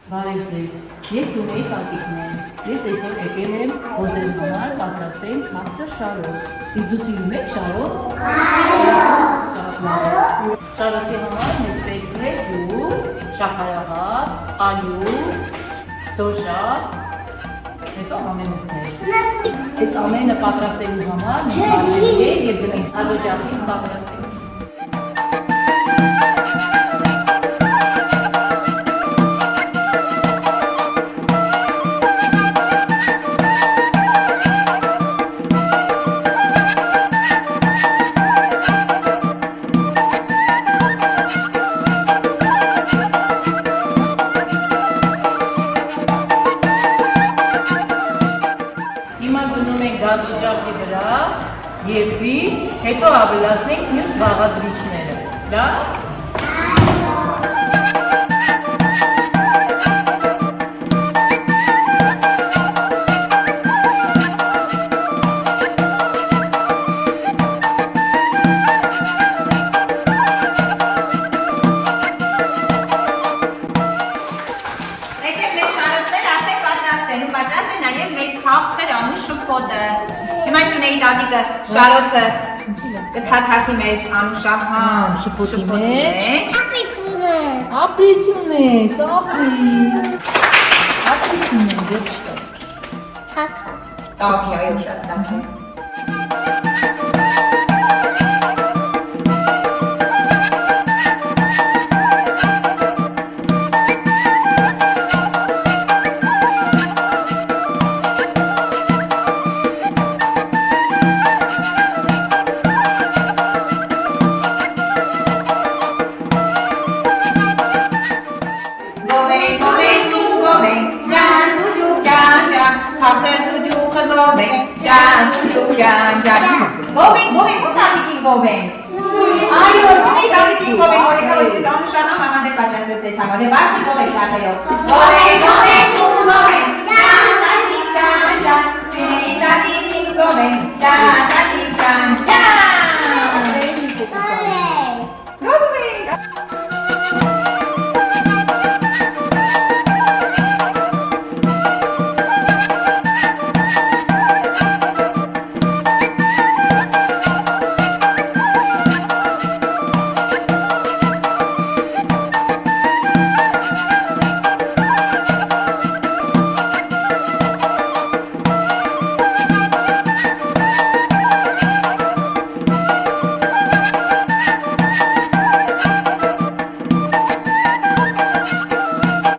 Բարև ձեզ, ես ունեի տատիկներ, ես այսօր եկել եմ, որ ձեր համար պատրաստեմ քաղցր շարոց, իսկ դու սիրում եք շարոց? Շարոցի համար մեզ պետք է ջուր, շաքարավազ, ալյու, դոշակ, հետո ամենուկներ։ Այս ամենը պատրաստելու համար մենք կարելի է և դնենք ազոջախին պատրաստենք։ Հիմա գնում ենք գազօջախի վրա, երկվի, հետո ավելացնենք մյուս բաղադրիչները, լավ? Հիմա Սյունեի տատիկը շարոցը կթաթախի մեր անուշահան շփոթի մեջ։ Ապրիսյուն ես, Ապրիսյուն ես, ոչ չտաս։ Տաքի, այո, շատ տաքի։ Գովենք, ո՞ւր տատիկին գովենք։ Այո, Սյունեի տատիկին գովենք, որ եկավ այսպես անուշահան մաման դե պատրաստեց ձեզ համար, դե բարձր գովեք շատերով։ Գովենք, ջան, տատիկ ջան, Սյունեի տատիկին գովենք, ջան, տատիկ ջան,